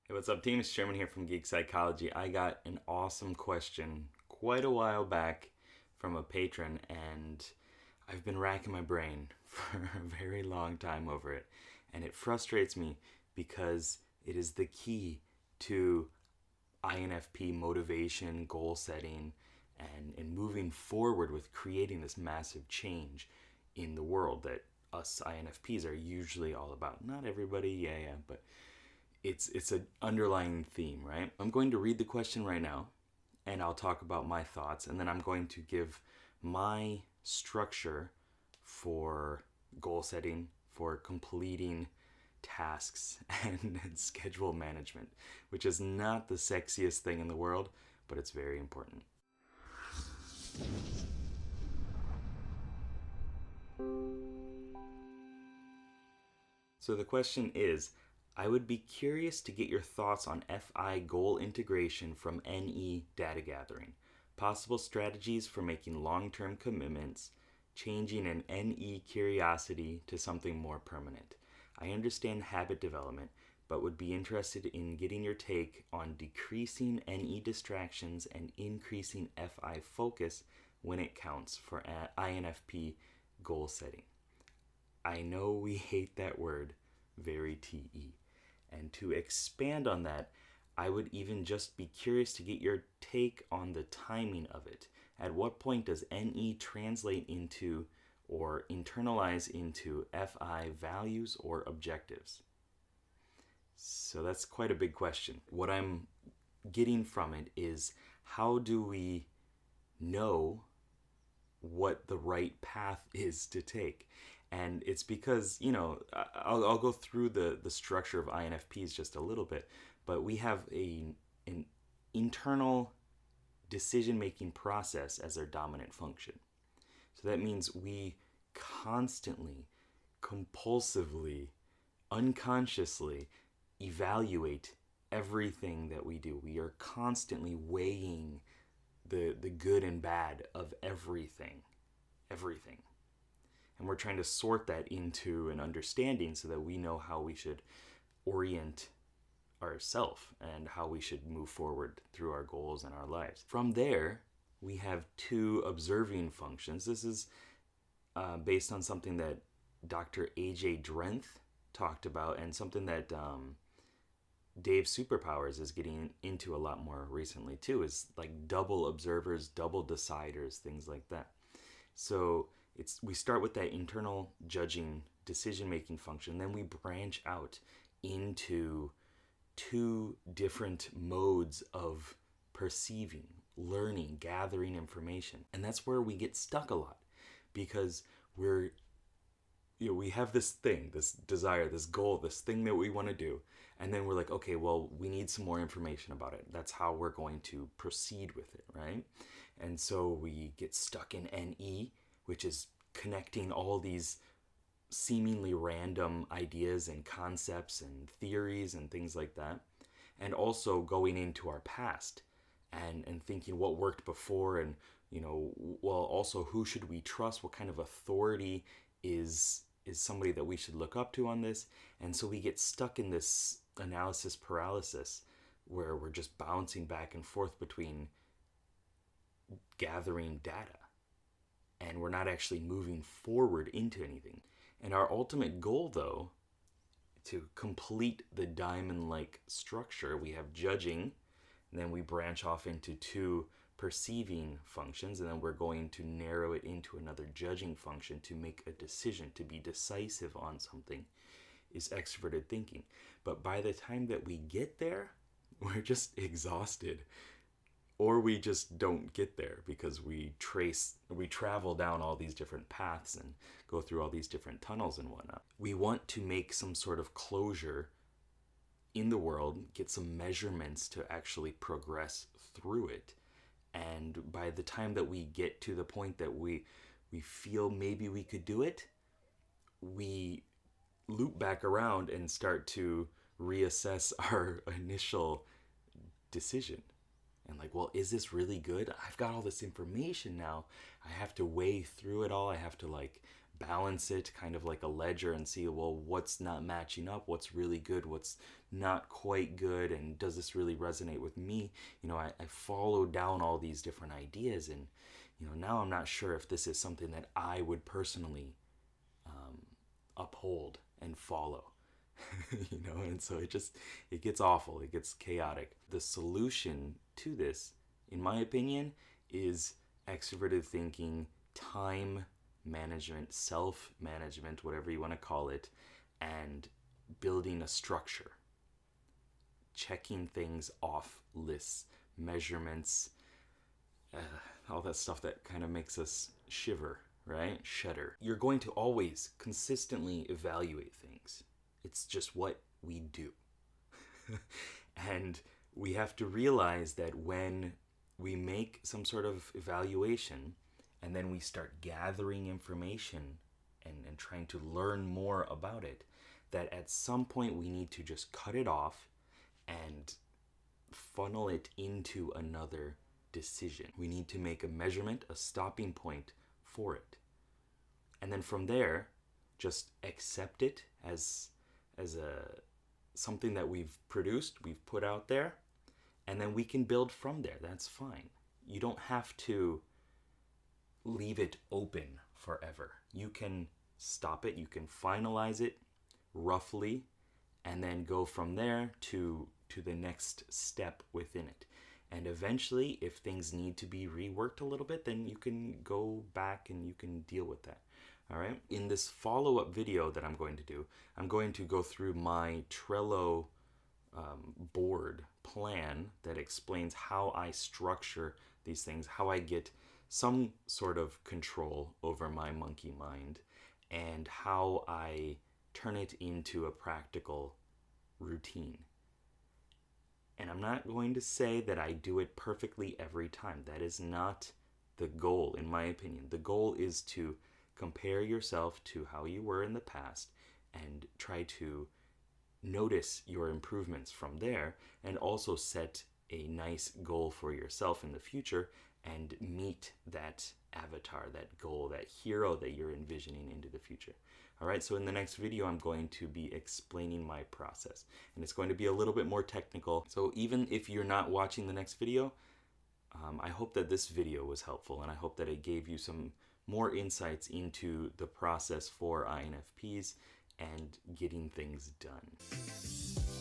Hey, what's up, team? It's Sherman here from Geek Psychology. I got an awesome question quite a while back from a patron, and I've been racking my brain for a very long time over it. And it frustrates me because it is the key to INFP motivation, goal setting, and moving forward with creating this massive change in the world that us INFPs are usually all about. Not everybody, yeah, but it's an underlying theme, right? I'm going to read the question right now, and I'll talk about my thoughts, and then I'm going to give my structure for goal setting, for completing tasks, and schedule management, which is not the sexiest thing in the world, but it's very important. So the question is, I would be curious to get your thoughts on FI goal integration from NE data gathering, possible strategies for making long-term commitments, changing an NE curiosity to something more permanent. I understand habit development, but would be interested in getting your take on decreasing NE distractions and increasing FI focus when it counts for INFP goal setting. I know we hate that word, very TE. And to expand on that, I would even just be curious to get your take on the timing of it. At what point does NE translate into or internalize into FI values or objectives? So that's quite a big question. What I'm getting from it is, how do we know what the right path is to take? And it's because, I'll go through the structure of INFPs just a little bit, but we have an internal decision-making process as our dominant function. So that means we constantly, compulsively, unconsciously evaluate everything that we do. We are constantly weighing the good and bad of everything. And we're trying to sort that into an understanding so that we know how we should orient ourselves and how we should move forward through our goals and our lives. From there, we have two observing functions. This is based on something that Dr. A.J. Drenth talked about, and something that Dave Superpowers is getting into a lot more recently too, is like double observers, double deciders, things like that. So we start with that internal judging decision-making function, then we branch out into two different modes of perceiving, learning, gathering information. And that's where we get stuck a lot, because we have this thing, this desire, this goal, this thing that we want to do, and then we're like, okay, well, we need some more information about it. That's how we're going to proceed with it, right? And so we get stuck in NE, which is connecting all these seemingly random ideas and concepts and theories and things like that, and also going into our past and thinking what worked before, and well, also, who should we trust? What kind of authority is somebody that we should look up to on this? And so we get stuck in this analysis paralysis where we're just bouncing back and forth between gathering data, and we're not actually moving forward into anything. And our ultimate goal, though, to complete the diamond-like structure, we have judging, and then we branch off into two perceiving functions, and then we're going to narrow it into another judging function to make a decision, to be decisive on something, is extroverted thinking. But by the time that we get there, we're just exhausted, or we just don't get there because we travel down all these different paths and go through all these different tunnels and whatnot. We want to make some sort of closure in the world, get some measurements to actually progress through it. And by the time that we get to the point that we feel maybe we could do it, we loop back around and start to reassess our initial decision. And like, well, is this really good? I've got all this information now. I have to weigh through it all. I have to like balance it kind of like a ledger and see, well, what's not matching up, what's really good, what's not quite good, and does this really resonate with me? I followed down all these different ideas, and now I'm not sure if this is something that I would personally uphold and follow. And so it gets awful, it gets chaotic. The solution to this, in my opinion, is extroverted thinking, time management, self-management, whatever you want to call it, and building a structure, checking things off lists, measurements, all that stuff that kind of makes us shiver, right? Shudder. You're going to always consistently evaluate things. It's just what we do. And we have to realize that when we make some sort of evaluation and then we start gathering information and trying to learn more about it, that at some point we need to just cut it off and funnel it into another decision. We need to make a measurement, a stopping point for it. And then from there, just accept it as something that we've produced, we've put out there, and then we can build from there. That's fine. You don't have to leave it open forever. You can stop it, you can finalize it roughly, and then go from there to the next step within it. And eventually, if things need to be reworked a little bit, then you can go back and you can deal with that. All right. In this follow-up video that I'm going to do, I'm going to go through my Trello board plan that explains how I structure these things, how I get some sort of control over my monkey mind, and how I turn it into a practical routine. And I'm not going to say that I do it perfectly every time. That is not the goal, in my opinion. The goal is to compare yourself to how you were in the past and try to notice your improvements from there, and also set a nice goal for yourself in the future and meet that avatar, that goal, that hero that you're envisioning into the future. All right, so in the next video, I'm going to be explaining my process, and it's going to be a little bit more technical. So even if you're not watching the next video, I hope that this video was helpful, and I hope that it gave you some more insights into the process for INFPs and getting things done.